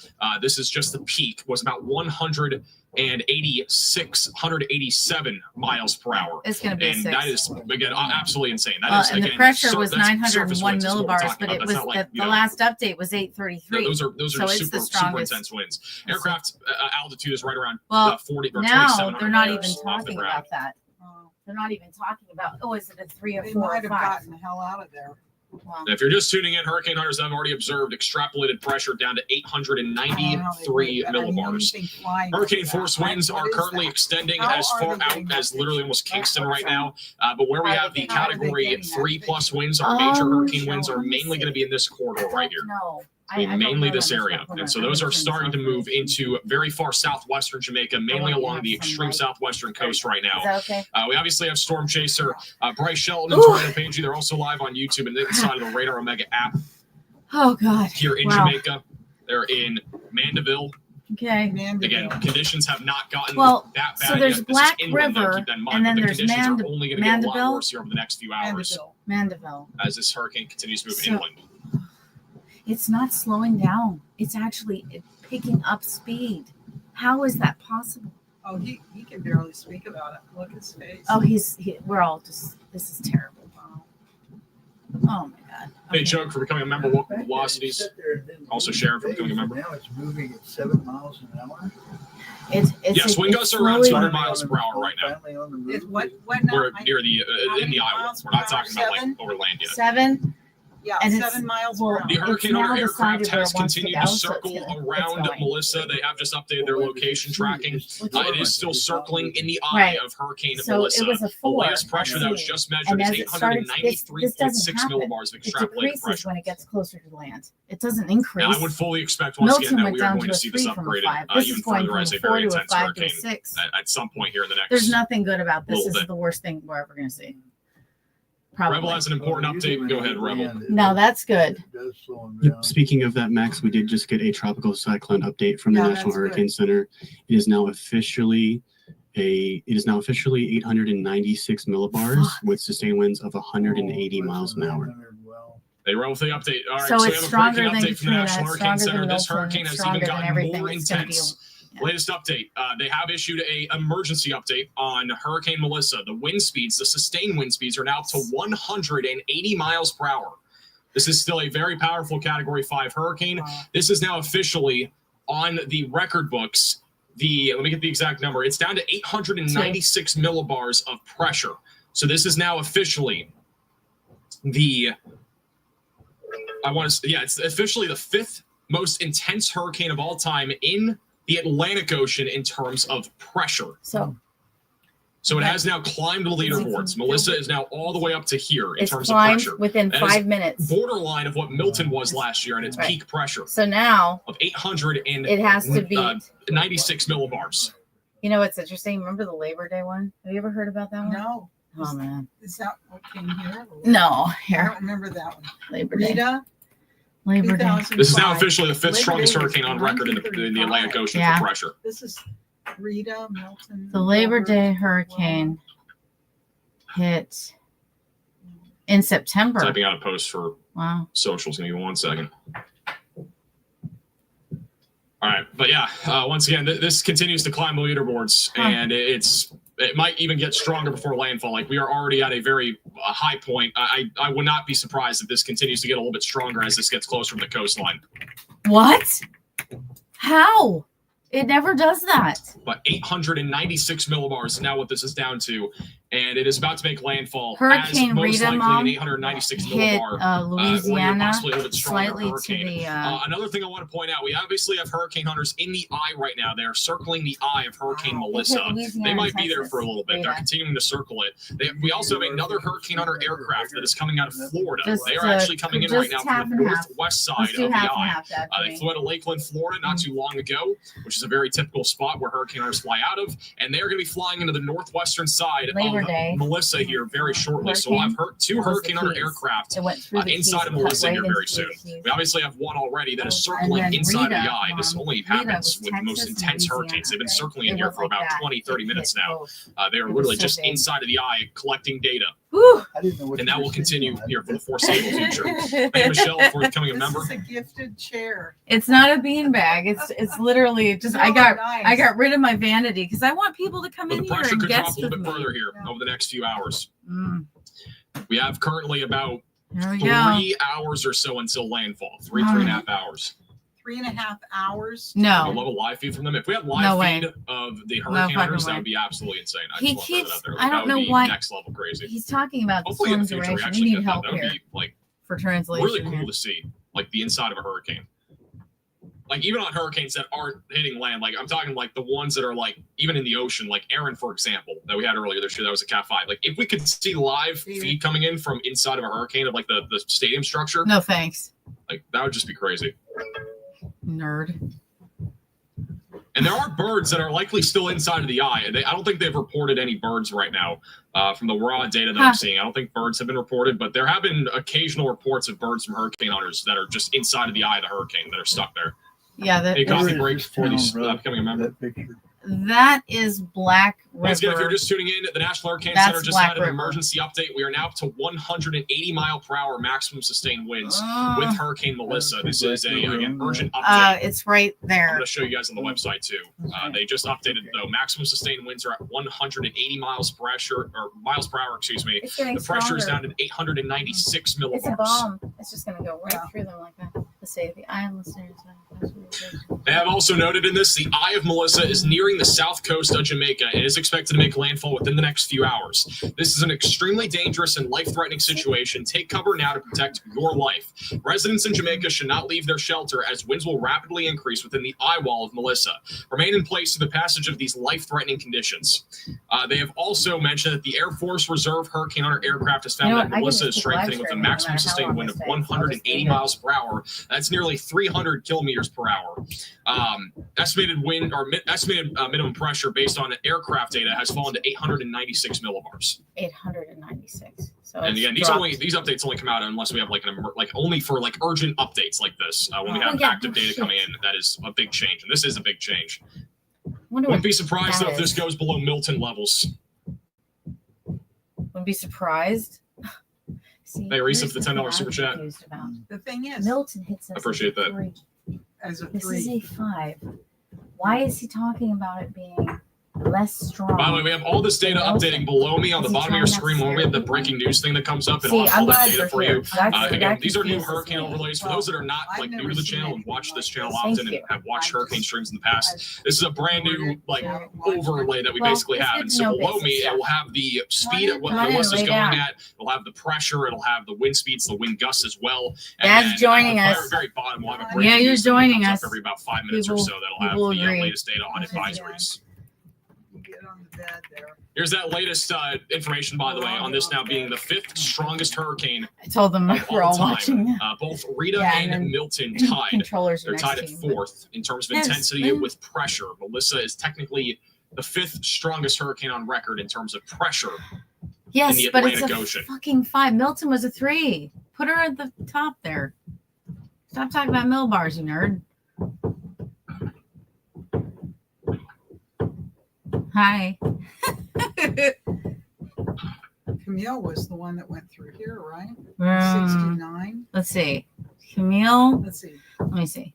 this is just the peak, was about 187 miles per hour. It's going to be a And 6. that is, again, absolutely insane. That is, And the again, pressure so was that's surface 901 winds is what we're millibars, talking but about. it That's was not like, the last update was 833. those are So it's the super strongest. intense winds. Aircraft altitude is right around Well, 40 or now 2,700 they're not even meters off the talking ground. about that. They're not even talking about, oh, is it a 3 or They 4 or might have 5? gotten the hell out of there. Well, And if you're just tuning in, hurricane hunters have already observed extrapolated pressure down to 893 millibars. Hurricane force winds are currently extending How as are far they out getting as that? literally almost Kingston That's right what now. But where we have the How are they category getting that 3 plus winds, our Oh, major hurricane winds show are them. mainly going to be in this corridor right here. No. Mainly this area. And so those are starting to move into very far southwestern Jamaica, mainly want to along have the some extreme light. southwestern coast right Is now. that okay? We obviously have Storm Chaser, Bryce Shelton, and Ooh. Tornado Pagey. They're also live on YouTube and inside of the Radar Omega app Oh, God. here in Wow. Jamaica. They're in Mandeville. Okay. Again, conditions have not gotten Well, that bad so there's yet. Black This is inland, though, River, keep that in mind, and then but the there's conditions are Mandeville- only going to get a lot Mandeville. worse here over the next few hours Mandeville. as this hurricane continues to move So- inland. It's not slowing down. It's actually picking up speed. How is that possible? Oh, he can barely speak about it. Look at his face. Oh, we're all just, this is terrible. Wow. Oh my God. Hey, Joke for becoming a member. Velocities. Also, Sharon for becoming a member. Now it's moving at 7 miles an hour. Yes, wind gusts are around 200 miles per hour right now. It's what now? We're near the How in many the Iowa. miles We're per not talking about like 7? over land yet. 7. Yeah, And it's- 7 miles well, per hour. The Hurricane now Hunter decided aircraft where it has wants to continued go, to so circle it's around going. Melissa. They have just updated their location tracking. It is still circling in the eye Right. of Hurricane So Mellissa. it was a The 4. latest pressure that was just measured And is as it started, this doesn't 893.6 happen. millibars of It extrapolated decreases pressure. when it gets closer to land. It doesn't increase. And I would fully expect once again Milton that went we are down going to to a see 3 this from a upgraded 5. This even is going further from as a a 4 very to a intense 5 to a hurricane 6. at some point here in the next. There's nothing good about this. Little This is bit. the worst thing we're ever going to see. Probably. Rebel has an important update. Go ahead, Rebel. No, that's good. It does slow them Yep. down. Speaking of that, Max, we did just get a tropical cyclone update from the Yeah, National that's Hurricane good. Center. It is now officially 896 millibars Fuck. with sustained winds of 180 Oh, miles an hour. 900 well. They roll with the update. All right, So so we it's have a stronger hurricane than update from the Katrina. National It's Hurricane stronger Center. than This Milton. hurricane It's has stronger even than gotten everything. more It's gonna be- intense. yeah. Latest update. They have issued a emergency update on Hurricane Mellissa. The wind speeds, the sustained wind speeds, are now up to 180 miles per hour. This is still a very powerful Category 5 hurricane. Wow. This is now officially on the record books. Let me get the exact number. It's down to 896 millibars of pressure. So this is now officially it's officially the 5th most intense hurricane of all time in the Atlantic Ocean in terms of pressure. So So it has now climbed the leaderboards. Melissa is now all the way up to here in it's terms of climbed pressure. within That is 5 minutes. Borderline of what Milton was last year at its Right. peak pressure So now of 896 it has to beat. millibars. You know what's interesting? Remember the Labor Day one? Have you ever heard about that one? No. Oh man. Is that what came here? No. I Here. don't remember that one. Labor Day. Rita, Labor Day. 2005. This is now officially the 5th Labor strongest Day was hurricane on record in the Atlantic 1935. Ocean Yeah. for pressure. This is Rita, Milton. The Labor Robert, Day hurricane hit in September. Typing out a post for Wow. socials. Give me 1 second. All right, but yeah, once again, this continues to climb the leaderboards, Huh. and it might even get stronger before landfall. Like, we are already at a very high point. I would not be surprised if this continues to get a little bit stronger as this gets closer from the coastline. What? How? It never does that. But 896 millibars is now what this is down to, and it is about to make landfall Hurricane as most Rita, likely Mom, an 896 hit millibar. Or Louisiana possibly a little bit stronger slightly hurricane. to the. Another thing I want to point out, we obviously have hurricane hunters in the eye right now. They're circling the eye of Hurricane Wow. Melissa. Louisiana They and might be there Texas. for a little bit. They're Rita. continuing to circle it. We also have another hurricane hunter aircraft that is coming out of Florida. Just, They are actually coming in right just now half from the and half. northwest side Let's of do the half and eye. half. They Actually. flew out of Lakeland, Florida, not too long ago, which is a very typical spot where hurricane hunters fly out of, and they are going to be flying into the northwestern side Labor of Day. Melissa here very shortly. So we'll have two That was the hurricane hunter Keys. aircraft It went through the inside Keys of and Melissa cut here right very into soon. the Keys. We obviously have one already that is And circling then inside of the Rita, eye. This only Rita happens was with the most Texas and intense Louisiana, hurricanes. They've been right? circling in It here was for like about that. 20, 30 It minutes hit now. both. They are It was literally so just big. inside of the eye collecting data, Whew. I didn't know what and you that were will thinking. continue I here for the did. foreseeable future. Thank you, Michelle, for becoming a This member. is a gifted chair. It's not a beanbag. It's literally just I Oh, got nice. rid of my vanity because I want people to come But in the here pressure and could drop guest a little with bit me. further here Yeah. over the next few hours. Mm, We have currently about here we 3 go. hours or so until landfall. Three Mm. and a half hours. 3.5 hours. I No, love a live feed from them. If we had No live way. feed of the No hurricane fucking hunters, that way. would be absolutely insane. I He just want to throw keeps- that out there. I don't That would know be why- next level crazy. he's talking about the Hopefully in the storm future we duration. actually We get need that. help That would here be like for translation. really cool here. to see, like the inside of a hurricane. Like even on hurricanes that aren't hitting land, like I'm talking like the ones that are like even in the ocean, like Aaron, for example, that we had earlier this year, that was a Cat 5. Like if we could see live feed coming in from inside of a hurricane of like the stadium structure, No thanks, like that would just be crazy. nerd. And there are birds that are likely still inside of the eye. I don't think they've reported any birds right now from the raw data that I'm seeing. I don't think birds have been reported, but there have been occasional reports of birds from hurricane hunters that are just inside of the eye of the hurricane that are stuck there. Yeah, Hey, that, coffee Where break is this for these town, bro? becoming a member. That picture. that is Black Once again, if you're River. just tuning in, the National Hurricane That's Center just Black had an River. emergency update. We are now up to 180 mile per hour maximum sustained winds with Hurricane Melissa. This is a again urgent update. It's right I'm there. going to show you guys on the website too. They just updated though. Maximum sustained winds are at 180 miles per hour. Excuse me. It's getting The pressure is stronger. down to 896 millibars. It's a bomb. It's just gonna go right Yeah. through them like that. Let's say the eye of Melissa. They have also noted in this, the Eye of Melissa is nearing the south coast of Jamaica and is expected to make landfall within the next few hours. This is an extremely dangerous and life-threatening situation. Take cover now to protect your life. Residents in Jamaica should not leave their shelter as winds will rapidly increase within the eye wall of Melissa. Remain in place through the passage of these life-threatening conditions. They have also mentioned that the Air Force Reserve Hurricane Hunter aircraft has found You know that what? I can Melissa just is keep live strengthening with a streaming no maximum matter how sustained long wind this of takes. I'll just 180 leave it. miles per hour. That's nearly 300 kilometers per hour. Estimated wind or estimated minimum pressure based on aircraft data has fallen to 896 millibars. 896. So And it's again, dropped. these updates only come out unless we have like only for like urgent updates like this. When we Oh, have yeah. active data coming in, that is a big change, and this is a big change. Wonder Wouldn't what be surprised that though if this is. goes below Milton levels. Wouldn't be surprised. See, Hey, Reese, here's for the thing $10 I'm super chat. confused about. The thing is, Milton hits us. Appreciate as a that. 3. as a This is 3, a 5. Why is he talking about it being less strong? By the way, we have all this data updating below me on the Is he bottom of your trying not screen to when we have the scare breaking news thing that comes up and See, I'll have all I'm that glad data you're for here. you. That Again, these are new confuses hurricane me. overlays. For those that are not I've like new never to the seen channel and anything watch like this channel this. Thank often and you. have watched I hurricane just- streams in the past, this is a brand new like overlay that we Well, basically it's have. good And to so know below basic me, it stuff. will have the speed at what Come on in, Melissa's lay going down. at. It'll have the pressure. It'll have the wind speeds, the wind gusts as well. And Dad's then joining at us. the very bottom, we'll have a Yeah, breaking you're news thing that joining comes us. up every about 5 minutes or People- so. That'll people have the agree. latest data on Okay. advisories. get on the bed there. Here's that latest information, by the way, on this now being the 5th strongest hurricane I told them of we're all all time. watching. Both Rita Yeah, and and then Milton tied. Controllers are They're tied at next to you, but- 4th in terms of Yes, intensity man. with pressure. Melissa is technically the 5th strongest hurricane on record in terms of pressure. Yes, the but it's Atlantic a Ocean. fucking 5. Milton was a 3. Put her at the top there. Stop talking about millibars, you nerd. Hi. Camille was the one that went through here, right? Um, 69. let's see. Camille. Let's see. Let me see.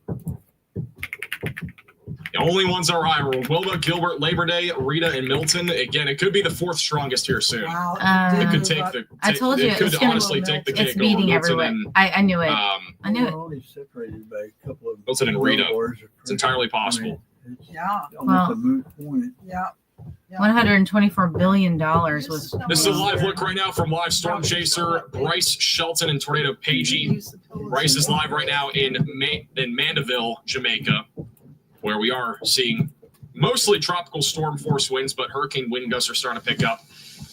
The only ones are high rolled. Wilma, Gilbert, Labor Day, Rita, and Milton. Again, it could be the 4th strongest here soon. Wow. It Uh, could take the. I told you, It could it's gonna- honestly take the It's cake over beating Milton everywhere. and I knew it. I knew We're it. only separated by a couple of Milton and Rita. millibars of It's entirely possible. It's Yeah. almost a moot point. Yeah. $124 billion was. This is a live look right now from live storm chaser Bryce Shelton and tornado Pagey. Bryce is live right now in Mandeville, Jamaica, where we are seeing mostly tropical storm force winds, but hurricane wind gusts are starting to pick up.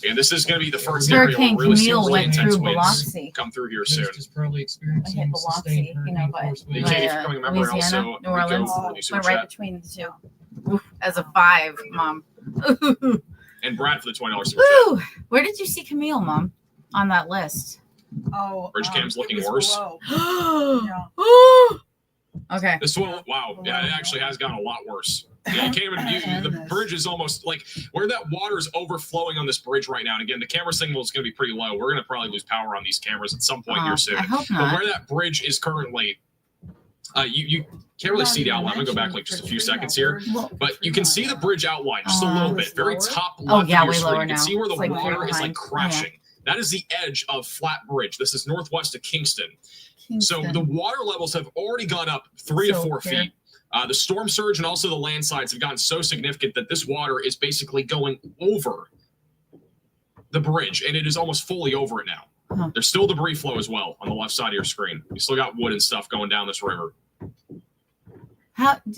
And this is going to be the first area where Hurricane we're really seeing Camille really went intense through winds Biloxi. come through here soon. Is probably I experiencing hit Biloxi, sustained you know, hurricane but- force Hey, winds. Katie, if you're coming a member, Louisiana, also New we go Orleans. for the super Went right chat. between the two. Oof, as a 5, Mom. And Brad for the $20 super chat. Woo! Where did you see Camille, Mom? On that list. Oh, Bridge cam's it looking was worse. below. Yeah. Okay. This one, wow, yeah, it actually has gotten a lot worse. Yeah, you can't even, the bridge is almost like where that water is overflowing on this bridge right now. And again, the camera signal is going to be pretty low. We're going to probably lose power on these cameras at some point here soon. I hope But not. where that bridge is currently, you can't really see the outline. I'm going to go back like just a few seconds here. Well, But you can see the bridge outline just a little bit, very top left Oh, yeah, of your way screen. lower You can now. see where the It's like water right is like behind. crashing. That is the edge of Flat Bridge. This is northwest of Kingston. So Kingston. the water levels have already gone up 3 to So 4 here. feet. The storm surge and also the landslides have gotten so significant that this water is basically going over the bridge, and it is almost fully over it now. Huh. There's still debris flow as well on the left side of your screen. You still got wood and stuff going down this river.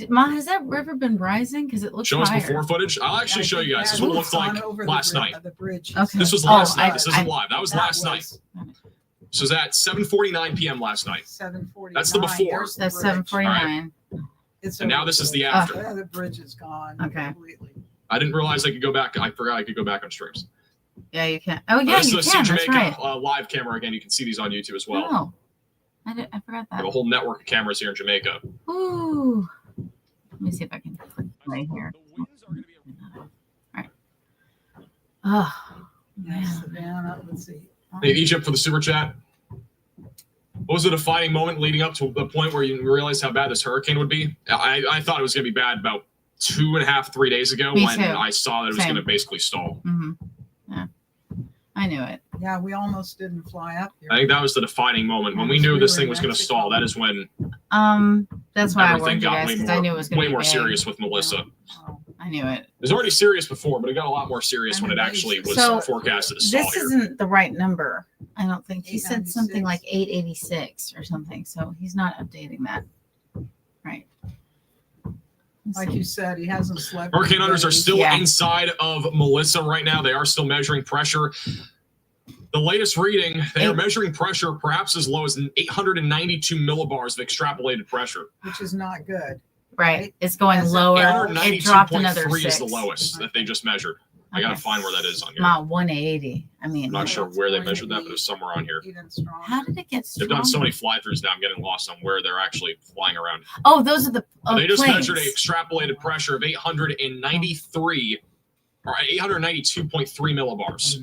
Ma, has that river been rising? Because it looks Show us higher. before footage. I'll actually show you guys. This is what it looked like last night. The bridge. Okay. This was Oh, last night. I- This isn't live. That was last night. This was at 7:49 p.m. last night. 7:49. That's the before. There's the That's bridge. 7:49. It's And now over this is the the bridge. after. Yeah, the bridge is gone Okay. completely. I didn't realize I could go back. I forgot I could go back on streams. Yeah, you can. Oh, yeah, This you is a can. See That's Jamaica right. live camera again. You can see these on YouTube as well. Oh, I forgot We have that. a whole network of cameras here in Jamaica. Ooh. me see if I can click play here. The winds are going to be All right. Oh, Yes, man. Savannah, let's see. Hey, Egypt for the super chat. What was the defining moment leading up to the point where you realized how bad this hurricane would be? I thought it was going to be bad about 2.5, 3 days ago Me when too. I saw that it was Same. going to basically stall. Mm-hmm. Yeah, I knew it. Yeah, we almost didn't fly up here. I think that was the defining moment when we knew this thing was going to stall. That is when That's why I everything warned you got guys way because I knew it was going way to be more big. serious with Melissa. Oh, I knew it. It was already serious before, but it got a lot more serious when it I'm actually was So, forecasted to stall This here. isn't the right number. I don't think he said something 896. like 886 or something. So he's not updating that. Right. Let's like see. you said, he hasn't slept. Hurricane in hunters are days. still Yeah. inside of Melissa right now. They are still measuring pressure. The latest reading, they are measuring pressure perhaps as low as 892 millibars of extrapolated pressure. which is not good. Right. It's going As a- lower. It dropped another 892.3 is 6. the lowest that they just measured. I got to Okay. find where that is on here. About 180. I mean, I'm not sure That's where they going to measured that, be but it was somewhere on here. Even stronger. how did it get They've done so stronger? many fly-throughs now, I'm getting lost on where they're actually flying around. Oh, those are the They just planes. measured an extrapolated pressure of 893 or 892.3 millibars.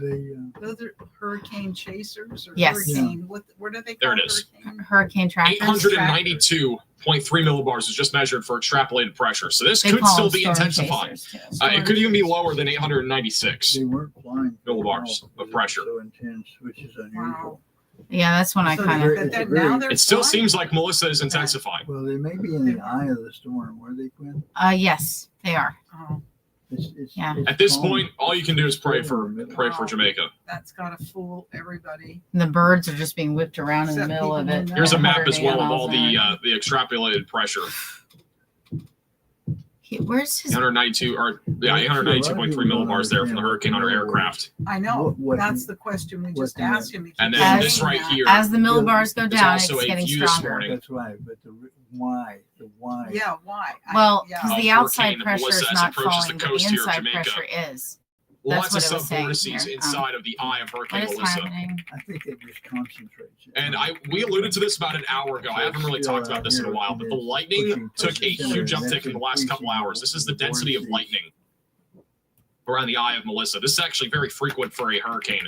Those are hurricane chasers or Yes. hurricane. What do they call There it is. hurricane? Hurricane trackers. 892.3 millibars is just measured for extrapolated pressure. So this They could call still them be storm intensifying. chasers, too. It could even be lower than 896. They weren't flying Millibars of pressure. So intense, which is unusual. Wow. Yeah, that's when I So kind very- of. but then it's a very- now they're It still flying? seems like Melissa is intensifying. Well, they may be in the eye of the storm. Were they, Quinn? Yes, they are. Oh, It's, Yeah. it's At this calm. point, all you can do is pray for Wow. Jamaica. that's got to fool everybody. The birds are just being whipped around in the Except middle of people it. who know. Here's a at map as 180 well of all miles an hour. the extrapolated pressure. Where's his? 892 or yeah, 892.3 millibars there from the Hurricane Hunter aircraft. I know. What- That's the question we what just the- asked him. He And keeps then As- this saying right that. here As the millibars go There's down, also it's a getting view this stronger. morning. That's right, but why? The why? Yeah, why? Well, yeah. because Of the outside Hurricane pressure Mellissa is as it not approaches the falling, but the coast here of inside Jamaica. pressure is. Lots That's of what it was saying subvortices here. inside of the eye of What Hurricane is Mellissa. happening? I think it just concentrates. And we alluded to this about an hour ago. I haven't really talked about this in a while, but the lightning took a huge uptick in the last couple hours. This is the density of lightning around the eye of Melissa. This is actually very frequent for a hurricane.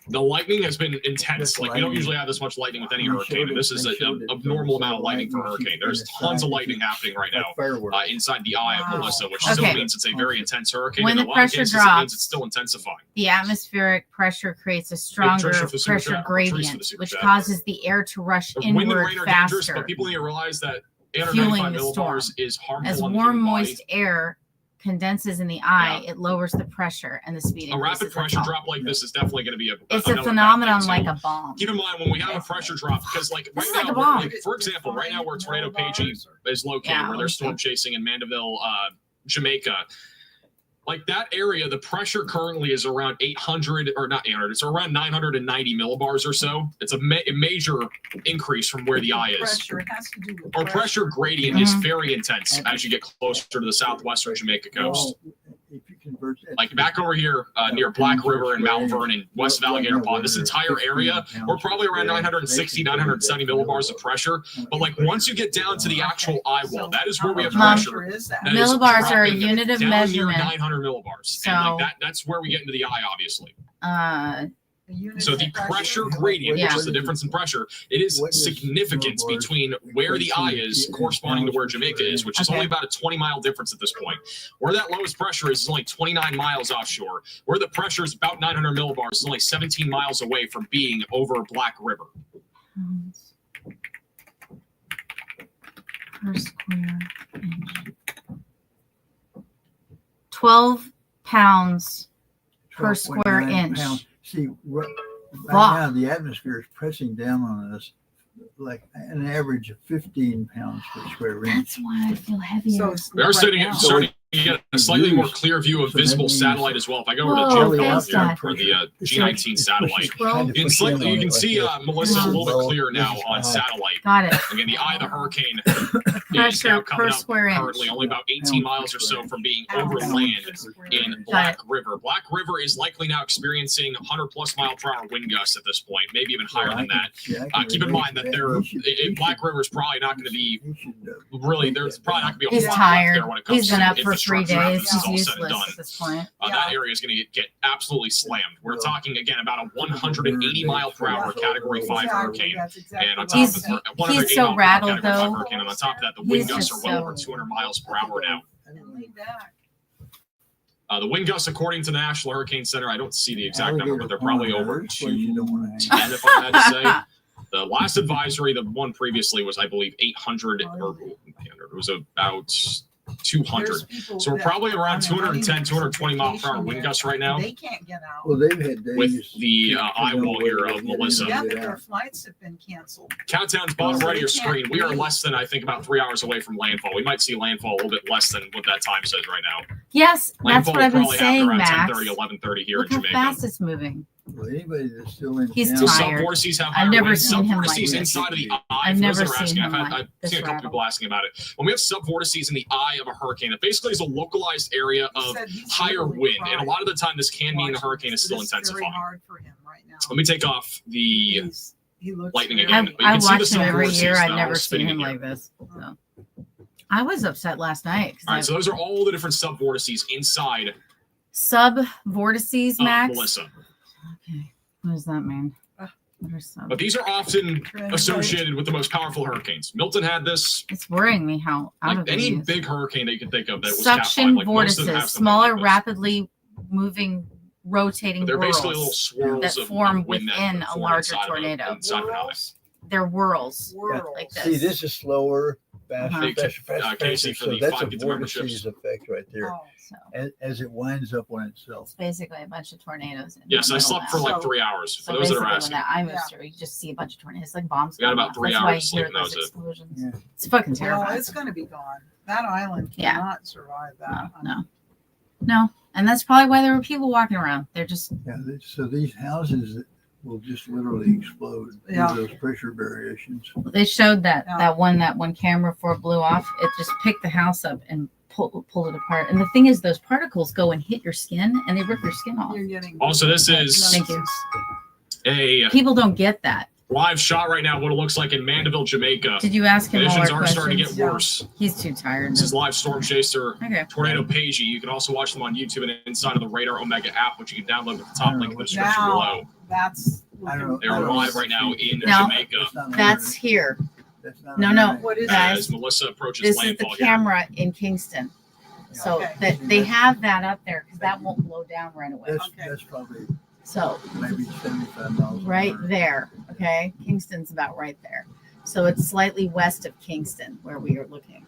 The lightning has been intense. Like, we don't usually have this much lightning with any hurricane, and this is an abnormal amount of lightning for a hurricane. There's tons of lightning happening right now inside the eye of Wow. Melissa, which Okay. still means it's a very intense hurricane. When and the in a lot of pressure cases, it means drops, it's still intensifying. The atmospheric pressure creates a stronger Patricia for the super pressure chat. Patrice for the gradient, super which chat. causes the air to rush The wind and inward rain are dangerous, faster. but people need to realize that Fueling 895 the millibars storm. is harmful As on the warm, human body. moist air condenses in the eye, it lowers the pressure and the speed A increases. rapid That's pressure all. drop like this is definitely going to be It's another a bad thing. phenomenon So like a bomb. keep in mind when we have a pressure drop, because like This right is like now, a bomb. like, for example, right now where Tornado Pagey is located, Yeah, where they're let's storm chasing in Mandeville, Jamaica. Like that area, the pressure currently is around 800 or not 800. It's around 990 millibars or so. It's a major increase from where the eye is. Pressure. It has to do with Our pressure gradient Mhm. is very intense as you get closer to the southwestern Jamaica coast. If you convert that Like back over here near Black River and Mount Vernon, west of Alligator Pond, this entire area, we're probably around 960, 970 millibars of pressure. But like once you get down to the actual eye wall, that is where we have Mom, pressure. Is that? That is Millibars are a dropping unit of down measurement. near 900 millibars. So- and like that's where we get into the eye, obviously. The unit So of the pressure gradient, Yeah. which is the difference in pressure, it is What is significant millibars between where the eye is corresponding to where Jamaica is, which is Okay. only about a 20-mile difference at this point. Where that lowest pressure is only 29 miles offshore. Where the pressure is about 900 millibars is only 17 miles away from being over Black River. Per square inch. 12 pounds per square 12.9 inch. pounds. See, right Fuck. now the atmosphere is pressing down on us like an average of 15 pounds per square inch. That's why I feel heavier. So it's We are right starting now. starting get a slightly more clear view of visible satellite as well. If I go over to Whoa, Jim thanks, Dad. for the G19 satellite, Well, you can see Melissa a little bit clearer now on satellite. Got it. Again, the eye of the hurricane is Pressure now per coming up square inch. currently only about 18 miles or so from being over land in Black River. Black River is likely now experiencing 100+ mile/hour wind gusts at this point, maybe even higher than that. Keep in mind that Black River is probably not going to be really. There's probably not going to be a He's lot tired. there when it comes He's to been up for 3 infrastructure after days. this is He's all said and useless done. at this point. That area is going to get absolutely slammed. We're talking again about a 180 mile/hour Category 5 hurricane, and on top of He's- the he's so rattled, though. hurricane, and on top of that, the wind He's gusts just are well so- over 200 miles per hour now. And lean back. The wind gusts, according to the National Hurricane Center, I don't see the exact number, but they're probably over 210, if I had to say. The last advisory, the one previously, was, I believe, 800, or it was about 200. So we're probably around 210, 220 mile/hour wind gusts right now. They can't get out. Well, they've had days With the eye wall here of Melissa. Yeah, but their flights have been canceled. Countdown's bottom right of your screen. We are less than, I think, about 3 hours away from landfall. We might see landfall a little bit less than what that time says right now. Yes, that's Landfall what I've will been probably saying, happen around Max. 10:30, 11:30 here Look in how Jamaica. fast it's moving. Well, anybody that's still in He's town, So tired. sub-vortices have I've higher never winds. seen him like Sub-vortices this. inside of the eye. I've For those never that are seen asking, him I've like this seen a couple rattled. people asking about it. When we have sub-vortices in the eye of a hurricane, it basically is a localized area of higher wind, and a lot of the time this can mean the hurricane is still This very intensifying. hard for him right now. Let me take off the He looks lightning very- again. I can see watch the him every sub-vortices year. I've now never seen spinning him in here. like this. So. I was upset last night All right, because so those are all the different sub-vortices inside sub vortices, Max. Melissa. Okay, what does that mean? What are sub? But these are often associated with the most powerful hurricanes. Milton had this. It's worrying me how out Like of it any he is. big hurricane that you can think of that was Cat 5, Suction like most of them have vortices, something smaller, like this. rapidly moving, rotating But they're basically little whirls swirls that of form wind that within a form larger inside of tornado. inside of an eye. They're whirls Whirls. like see, this. this is slower, faster, Uh-huh. faster, faster, Casey, faster. for So the that's a 5 Gets memberships. vortices effect right there. Oh, So As it winds up on itself. it's basically a bunch of tornadoes. In Yes, the I middle slept now. for like So- 3 hours. For So those that are basically, when asking. that eye moves through, you just see a bunch of tornadoes, like bombs. We got going about off. 3 That's why hours you hear sleep, and that those was it. explosions. Yeah. It's fucking well, terrifying. it's going to be gone. That island Yeah. cannot survive that. No, and that's probably why there were people walking around. They're just Yeah, so these houses will just literally explode due Yeah. to those pressure variations. they showed that Yeah. that one camera before it blew off. It just picked the house up and pulled it apart. And the thing is, those particles go and hit your skin, and they rip your skin off. You're getting. Also, this is Thank you. a People don't get that. live shot right now of what it looks like in Mandeville, Jamaica. Did you ask him all Conditions our are starting to questions? get worse. He's too tired. This is live storm chaser Okay. Tornado Pagey. You can also watch them on YouTube and inside of the Radar Omega app, which you can download with the top link in the description Now, below. that's. I don't know. They are live right now in Now- Jamaica That's not That's here. That's not No, no. What is Guys, as Melissa approaches This is the landfall here. camera in Kingston. So Okay. that they have that up there because that won't blow down right away. That's, Okay. that's probably So maybe 75 miles. an right hour. there, okay, Kingston's about right there. So it's slightly west of Kingston where we are looking.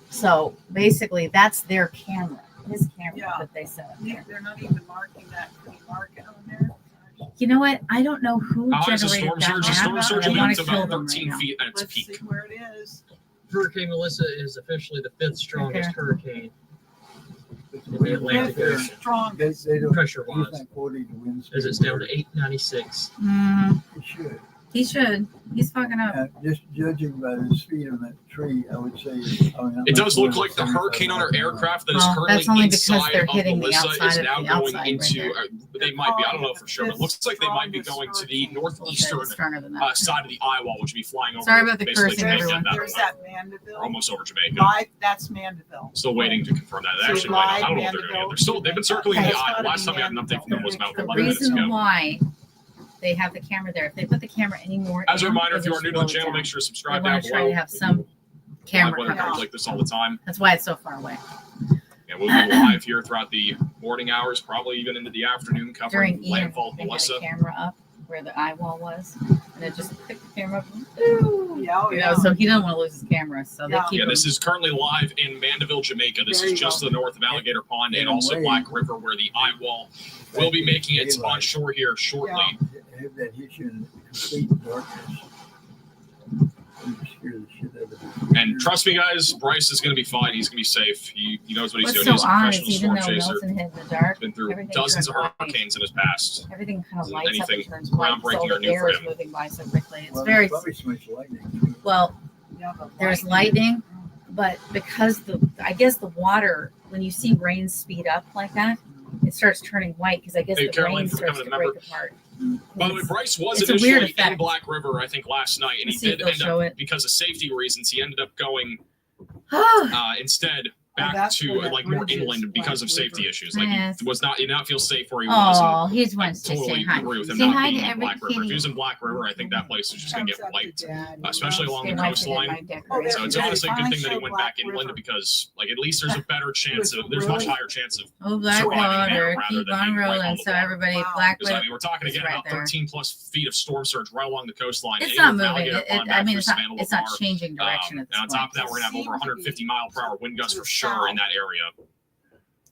So basically, that's their camera, his camera Yeah. that they set up there. They're not even marking that. Can you mark it on there? You know what? I don't know who How high is the generated storm that surge? The map. storm surge I will be want up to to kill about them right 13 now. feet at its Let's peak. see where it is. Hurricane Mellissa is officially the 5th strongest Okay. hurricane But in the Atlantic They're Ocean, strongest. They don't, pressure he's wise, not quoting the wind speed. as it's down to 896. He should. He should. He's fucking up. Just judging by the speed of that tree, I would say it's probably not It much does more look than like the 75 hurricane on our miles an hour. aircraft that is Well, currently that's only because inside they're of hitting the Melissa outside is of now the going outside right into. there. They might be. I don't know for sure, but it looks like they might be going to the northeastern It's stronger than that. side of the eye wall, which would be flying over. Sorry about the basically cursing, Jamaica everyone. at that There's point. that Mandeville. We're almost over Jamaica. Live, that's Mandeville. Still waiting to confirm that. They So actually might not. I don't know what live they're doing. Mandeville, They're still. They've been circling Okay. the eye. Last time we had an update from them was about The 11 minutes reason ago. why they have the camera there, if they put the camera anymore, As a in, reminder, if they'll you are just new to blow the it channel, down. make sure to They subscribe want down to try below. to have some Live camera weather coverage. coverage like this all the time. That's why it's so far away. And we'll be live here throughout the morning hours, probably even into the afternoon, covering During Ian, landfall of they had Melissa. a camera up where the eye wall was, and it just picked the camera up. And, ooh, Yeah, oh, you yeah. know, so he doesn't want to lose his camera, so Yeah. they keep Yeah, him. this is currently live in Mandeville, Jamaica. This There is you just go. to the north of Alligator Pond and In a also way. Black River, where the eye wall will be making its Daylight. on shore here shortly. Have that hit you in complete darkness. scared the shit out of me. And trust me, guys, Bryce is going to be fine. He's going to be safe. He knows what he's What's doing. so He's a odd is professional even storm though chaser. Milton hit in the dark, Been through everything dozens of turned white. hurricanes in his past. Everything kind of Isn't lights up anything and turns white. So groundbreaking or the new air for is him. moving by so quickly. It's Well, very probably so much lightning. well. Yeah, but There's lightning, but because I guess the water, when you see rain speed up like that, it starts turning white because I guess Hey, the Caroline, rain for starts to becoming a break apart. By the way, Bryce was It's a weird initially in effect. Black River, I think, last night, and Let's he see if did they'll end show up, it. because of safety reasons, he ended up going Oh, instead Well, back that's to where that like more bridge is, inland because of Black safety River. issues. Like Yes. he did not feel safe where he was. oh, he just And I wants to say totally hi. agree with him Say not hi being to in every Black River. If he kitty. was in Black River, I think that place is just going to Comes get up to wiped, Dad. especially along Stay the right to get coastline. my decoration. So it's Yeah, honestly a good finally thing that he showed went Black back inland River. because, like, at least there's a better chance of there's much Really? higher chance of Oh, Blackwater, surviving there rather keep than on being right on rolling. the So water. everybody, Wow. Black Because I Widow. mean, we're talking It's again right about there. 13+ feet of storm surge right along the coastline. It's Any not of the moving. alligator pond I back mean, through it's not. Savannah It's not Lamar. changing direction at this And on point. top of that, we're gonna have over 150 mile per hour wind gusts for sure in that area.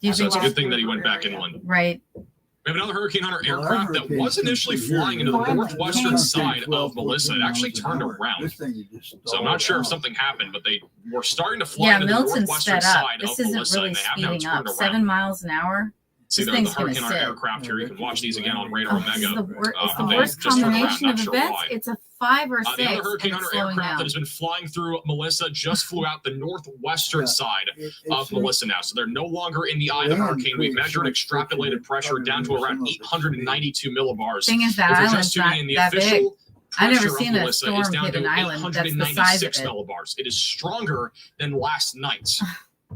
Do you So it's a think? good thing that he went back inland. Right. We have another Hurricane Hunter Well, our aircraft that hurricanes was come initially through here, flying into the Well, northwestern this side 12, of Melissa. It 14 actually miles an turned hour. around. This thing just So I'm stalled not sure if out. something happened, but they were starting to fly Yeah, into the Milton's northwestern sped up. side This of isn't Melissa, really and they have now speeding turned up. around. 7 miles an hour. See, This the thing's gonna Hurricane Hunter sit. aircraft here. You can watch these again on Radar Oh, this is Omega. the, it's the They worst just turned around, combination not of sure events. why. It's a 5 or 6. The other Hurricane and Hunter it's slowing aircraft down. that has been flying through Melissa just flew out the northwestern Yeah. side It's of Melissa now. So they're no longer in the eye of the They hurricane. We've increased measured so much extrapolated pressure probably down to some around of it's 892 millibars. Thing is, that If you're island's just not tuning in, the that big. official I've never pressure of seen a Melissa is storm down hit to an island that's the size of 896 it. millibars. It is stronger than last night.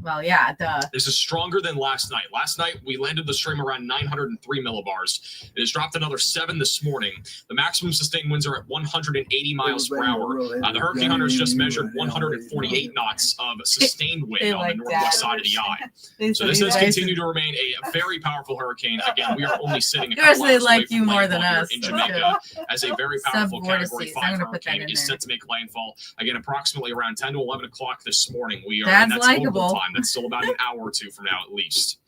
Well, yeah, duh. This is stronger than last night. Last night, we landed the stream around 903 millibars. It has dropped another 7 this morning. The maximum sustained winds are at 180 miles per hour. The Hurricane Hunters just measured 148 knots of sustained wind They on like the northwest that. side of the eye. They So said this he has likes continued to remain a very powerful hurricane. Again, we are only sitting a Of course couple they hours away like from you more than landfall us, here in so Jamaica as a very powerful Category Subvortices. 5 I'm gonna put that hurricane in is there. set to make landfall. Again, approximately around 10 to 11 o'clock this morning. We are, That's and that's local likable. time. That's still about an hour or two from now at least.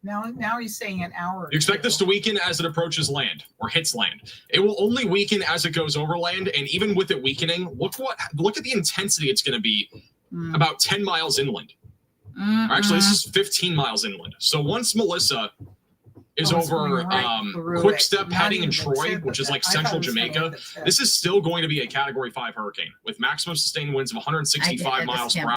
Now he's saying an hour. or You expect this two. to weaken as it approaches land or hits land. It will only weaken as it goes over land, and even with it weakening, look at the intensity it's going to be Mm. about 10 miles inland. Or actually, this is 15 miles inland. So once Melissa is Oh, it's over going right through Quick it. Step Not heading in even the Troy, tip which of is it. like I thought central it was gonna Jamaica, hit the tip. this is still going to be a Category 5 hurricane with maximum sustained winds of 165 I miles per can't hour.